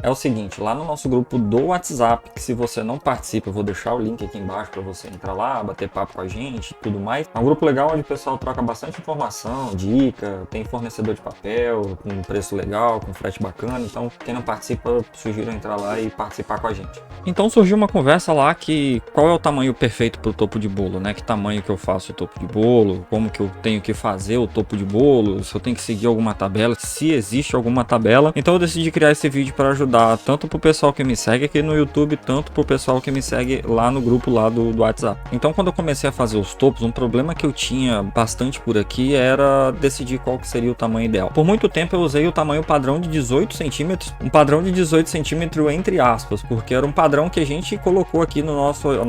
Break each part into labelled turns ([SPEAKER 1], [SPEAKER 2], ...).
[SPEAKER 1] É o seguinte, lá no nosso grupo do WhatsApp, que se você não participa, eu vou deixar o link aqui embaixo para você entrar lá, bater papo com a gente e tudo mais. É um grupo legal onde o pessoal troca bastante informação, dica, tem fornecedor de papel, com preço legal, com frete bacana. Então, quem não participa, eu sugiro entrar lá e participar com a gente. Então surgiu uma conversa lá que qual é o tamanho perfeito para o topo de bolo, né? Que tamanho que eu faço o topo de bolo, como que eu tenho que fazer o topo de bolo, se eu tenho que seguir alguma tabela, se existe alguma tabela. Então eu decidi criar esse vídeo para ajudar tanto pro pessoal que me segue aqui no YouTube, tanto pro pessoal que me segue lá no grupo lá do WhatsApp. Então quando eu comecei a fazer os topos, um problema que eu tinha bastante por aqui era decidir qual que seria o tamanho ideal. Por muito tempo eu usei o tamanho padrão de 18 centímetros, um padrão de 18 centímetros entre aspas, porque era um padrão que a gente colocou aqui no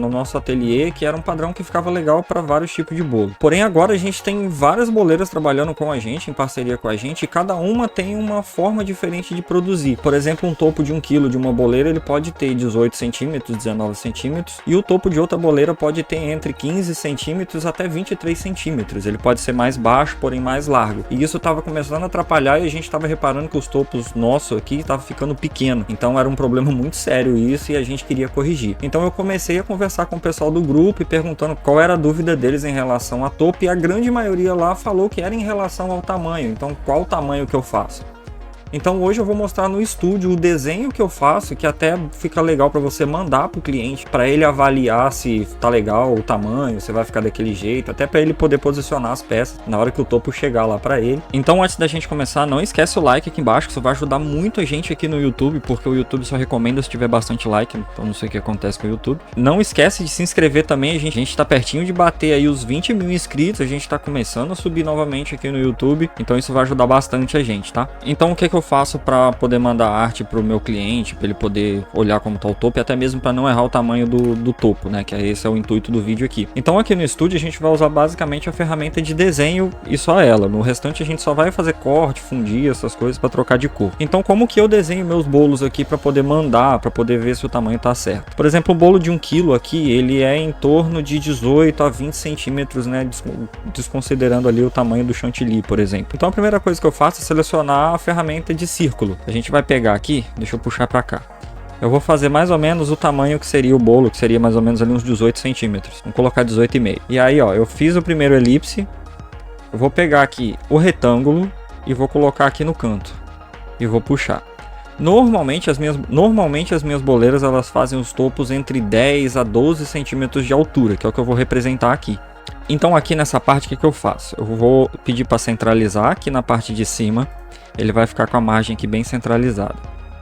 [SPEAKER 1] nosso ateliê, que era um padrão que ficava legal para vários tipos de bolo. Porém agora a gente tem várias boleiras trabalhando com a gente, em parceria com a gente, e cada uma tem uma forma diferente de produzir. Por exemplo, um topo de 1 kg de uma boleira ele pode ter 18 centímetros, 19 centímetros, e o topo de outra boleira pode ter entre 15 centímetros até 23 centímetros. Ele pode ser mais baixo, porém mais largo. E isso estava começando a atrapalhar e a gente estava reparando que os topos nossos aqui estavam ficando pequeno. Então era um problema muito sério isso e a gente queria corrigir. Então eu comecei a conversar com o pessoal do grupo e perguntando qual era a dúvida deles em relação a topo, e a grande maioria lá falou que era em relação ao tamanho. Então qual o tamanho que eu faço? Então hoje eu vou mostrar no estúdio o desenho que eu faço, que até fica legal para você mandar para o cliente, para ele avaliar se tá legal o tamanho, se vai ficar daquele jeito, até para ele poder posicionar as peças na hora que o topo chegar lá para ele. Então antes da gente começar, não esquece o like aqui embaixo, que isso vai ajudar muito a gente aqui no YouTube, porque o YouTube só recomenda se tiver bastante like, então não sei o que acontece com o YouTube. Não esquece de se inscrever também, a gente tá pertinho de bater aí os 20 mil inscritos, a gente tá começando a subir novamente aqui no YouTube, então isso vai ajudar bastante a gente, tá? Então o que eu faço para poder mandar arte para o meu cliente, para ele poder olhar como tá o topo e até mesmo para não errar o tamanho do topo, né? Que esse é o intuito do vídeo aqui. Então aqui no estúdio a gente vai usar basicamente a ferramenta de desenho e só ela. No restante a gente só vai fazer corte, fundir, essas coisas para trocar de cor. Então como que eu desenho meus bolos aqui para poder mandar, para poder ver se o tamanho tá certo? Por exemplo, um bolo de 1 kg aqui, ele é em torno de 18 a 20 centímetros, né? Desconsiderando ali o tamanho do chantilly, por exemplo. Então a primeira coisa que eu faço é selecionar a ferramenta de círculo. A gente vai pegar aqui, deixa eu puxar para cá. Eu vou fazer mais ou menos o tamanho que seria o bolo, que seria mais ou menos ali uns 18 centímetros. Vamos colocar 18,5. E aí, ó, eu fiz o primeiro elipse. Eu vou pegar aqui o retângulo e vou colocar aqui no canto. E vou puxar. Normalmente as minhas boleiras elas fazem os topos entre 10 a 12 centímetros de altura, que é o que eu vou representar aqui. Então aqui nessa parte, o que eu faço? Eu vou pedir para centralizar aqui na parte de cima. Ele vai ficar com a margem aqui bem centralizada.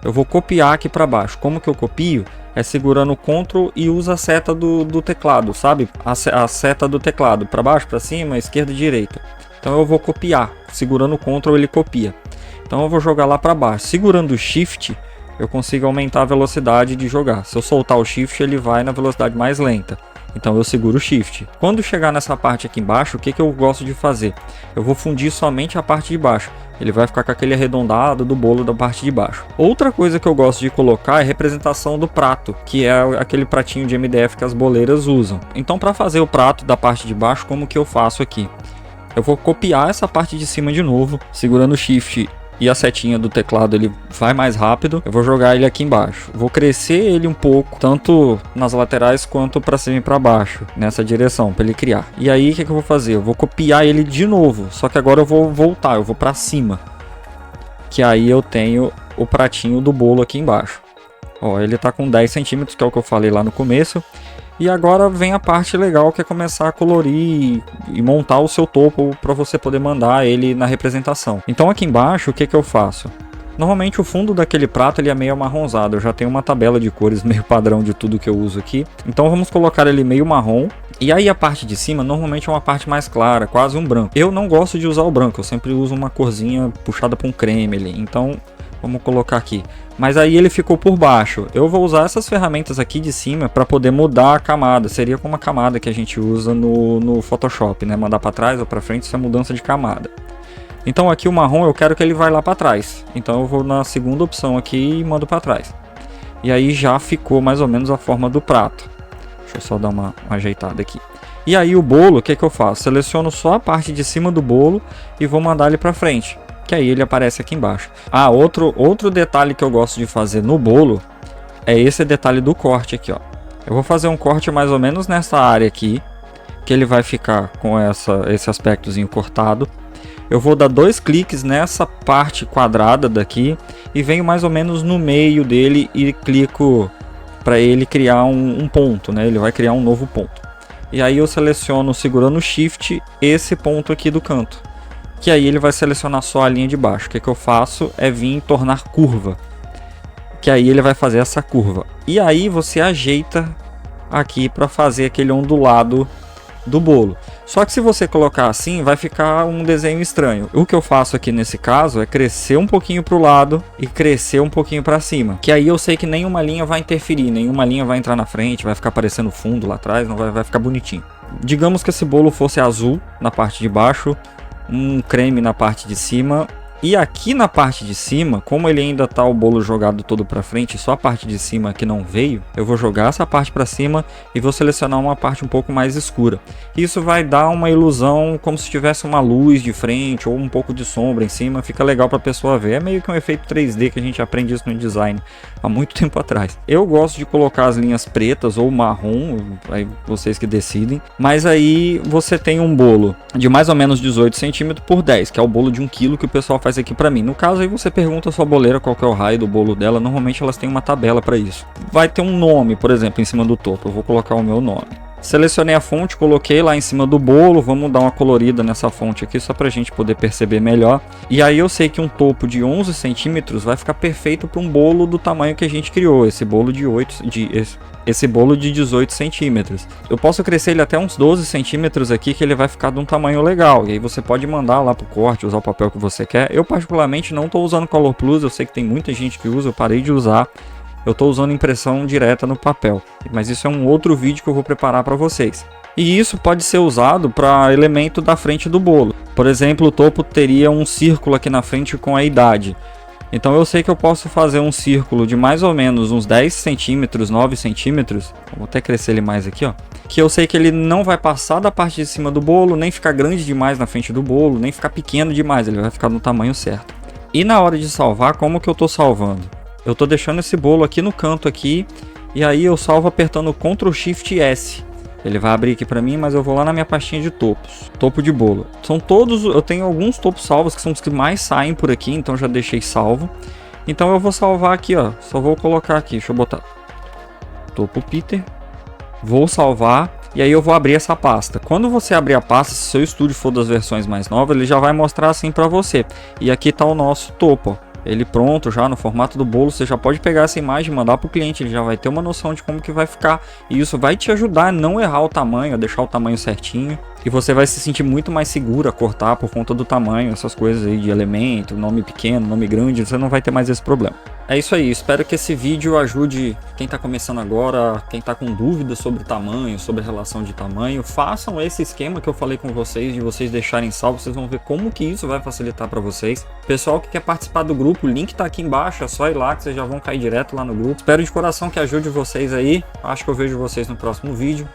[SPEAKER 1] Eu vou copiar aqui para baixo. Como que eu copio? É segurando o Ctrl e usa a seta do teclado, sabe? A seta do teclado, para baixo, para cima, esquerda e direita. Então eu vou copiar. Segurando o Ctrl ele copia. Então eu vou jogar lá para baixo. Segurando o Shift, eu consigo aumentar a velocidade de jogar. Se eu soltar o Shift, ele vai na velocidade mais lenta. Então eu seguro o Shift. Quando chegar nessa parte aqui embaixo, o que eu gosto de fazer? Eu vou fundir somente a parte de baixo. Ele vai ficar com aquele arredondado do bolo da parte de baixo. Outra coisa que eu gosto de colocar é a representação do prato, que é aquele pratinho de MDF que as boleiras usam. Então para fazer o prato da parte de baixo, como que eu faço aqui? Eu vou copiar essa parte de cima de novo, segurando o Shift e a setinha do teclado ele vai mais rápido. Eu vou jogar ele aqui embaixo. Vou crescer ele um pouco, tanto nas laterais quanto para cima e para baixo, nessa direção, para ele criar. E aí o que eu vou fazer? Eu vou copiar ele de novo, só que agora eu vou voltar, eu vou para cima. Que aí eu tenho o pratinho do bolo aqui embaixo. Ó, ele tá com 10 centímetros, que é o que eu falei lá no começo. E agora vem a parte legal, que é começar a colorir e montar o seu topo para você poder mandar ele na representação. Então aqui embaixo, o que eu faço? Normalmente o fundo daquele prato ele é meio amarronzado. Eu já tenho uma tabela de cores meio padrão de tudo que eu uso aqui. Então vamos colocar ele meio marrom. E aí a parte de cima normalmente é uma parte mais clara, quase um branco. Eu não gosto de usar o branco, eu sempre uso uma corzinha puxada para um creme ali. Então vamos colocar aqui. Mas aí ele ficou por baixo. Eu vou usar essas ferramentas aqui de cima para poder mudar a camada. Seria como a camada que a gente usa no Photoshop, né? Mandar para trás ou para frente, isso é mudança de camada. Então aqui o marrom eu quero que ele vá lá para trás. Então eu vou na segunda opção aqui e mando para trás. E aí já ficou mais ou menos a forma do prato. Deixa eu só dar uma ajeitada aqui. E aí o bolo, o que eu faço? Seleciono só a parte de cima do bolo e vou mandar ele para frente. que aí ele aparece aqui embaixo. Ah, outro detalhe que eu gosto de fazer no bolo é esse detalhe do corte aqui, ó. Eu vou fazer um corte mais ou menos nessa área aqui, que ele vai ficar com esse aspectozinho cortado. Eu vou dar 2 cliques nessa parte quadrada daqui e venho mais ou menos no meio dele e clico para ele criar um ponto, né? Ele vai criar um novo ponto. E aí eu seleciono, segurando o Shift, esse ponto aqui do canto. Que aí ele vai selecionar só a linha de baixo. O que eu faço é vir tornar curva. Que aí ele vai fazer essa curva. E aí você ajeita aqui para fazer aquele ondulado do bolo. Só que se você colocar assim, vai ficar um desenho estranho. O que eu faço aqui nesse caso é crescer um pouquinho para o lado e crescer um pouquinho para cima. Que aí eu sei que nenhuma linha vai interferir, nenhuma linha vai entrar na frente, vai ficar aparecendo fundo lá atrás, não vai ficar bonitinho. Digamos que esse bolo fosse azul na parte de baixo, um creme na parte de cima. E aqui na parte de cima, como ele ainda tá o bolo jogado todo para frente, só a parte de cima que não veio, eu vou jogar essa parte para cima e vou selecionar uma parte um pouco mais escura. Isso vai dar uma ilusão como se tivesse uma luz de frente ou um pouco de sombra em cima, fica legal para a pessoa ver. É meio que um efeito 3D que a gente aprende isso no design há muito tempo atrás. Eu gosto de colocar as linhas pretas ou marrom, aí vocês que decidem, mas aí você tem um bolo de mais ou menos 18 cm por 10, que é o bolo de 1 kg que o pessoal faz aqui para mim. No caso aí você pergunta a sua boleira qual que é o raio do bolo dela, normalmente elas têm uma tabela para isso. Vai ter um nome, por exemplo, em cima do topo, eu vou colocar o meu nome. Selecionei a fonte, coloquei lá em cima do bolo, vamos dar uma colorida nessa fonte aqui só pra gente poder perceber melhor. E aí eu sei que um topo de 11 centímetros vai ficar perfeito para um bolo do tamanho que a gente criou, esse bolo de esse bolo de 18 centímetros. Eu posso crescer ele até uns 12 centímetros aqui, que ele vai ficar de um tamanho legal. E aí você pode mandar lá pro corte, usar o papel que você quer. Eu particularmente não estou usando Color Plus, eu sei que tem muita gente que usa, eu parei de usar. Eu estou usando impressão direta no papel, mas isso é um outro vídeo que eu vou preparar para vocês. E isso pode ser usado para elemento da frente do bolo. Por exemplo, o topo teria um círculo aqui na frente com a idade. Então eu sei que eu posso fazer um círculo de mais ou menos uns 10 centímetros, 9 centímetros. Vou até crescer ele mais aqui, ó. Que eu sei que ele não vai passar da parte de cima do bolo, nem ficar grande demais na frente do bolo, nem ficar pequeno demais. Ele vai ficar no tamanho certo. E na hora de salvar, como que eu estou salvando? Eu estou deixando esse bolo aqui no canto aqui, e aí eu salvo apertando Ctrl Shift S. Ele vai abrir aqui para mim, mas eu vou lá na minha pastinha de topos, topo de bolo. São todos, eu tenho alguns topos salvos que são os que mais saem por aqui, então já deixei salvo. Então eu vou salvar aqui, ó, só vou colocar aqui, deixa eu botar topo Peter. Vou salvar e aí eu vou abrir essa pasta. Quando você abrir a pasta, se seu estúdio for das versões mais novas, ele já vai mostrar assim para você. E aqui está o nosso topo, ó. Ele pronto já no formato do bolo, você já pode pegar essa imagem e mandar para o cliente, ele já vai ter uma noção de como que vai ficar, e isso vai te ajudar a não errar o tamanho, a deixar o tamanho certinho, e você vai se sentir muito mais seguro a cortar por conta do tamanho, essas coisas aí de elemento, nome pequeno, nome grande, você não vai ter mais esse problema. É isso aí, espero que esse vídeo ajude quem está começando agora, quem está com dúvidas sobre tamanho, sobre relação de tamanho. Façam esse esquema que eu falei com vocês, de vocês deixarem salvo, vocês vão ver como que isso vai facilitar para vocês. Pessoal que quer participar do grupo, o link está aqui embaixo, é só ir lá que vocês já vão cair direto lá no grupo. Espero de coração que ajude vocês aí, acho que eu vejo vocês no próximo vídeo.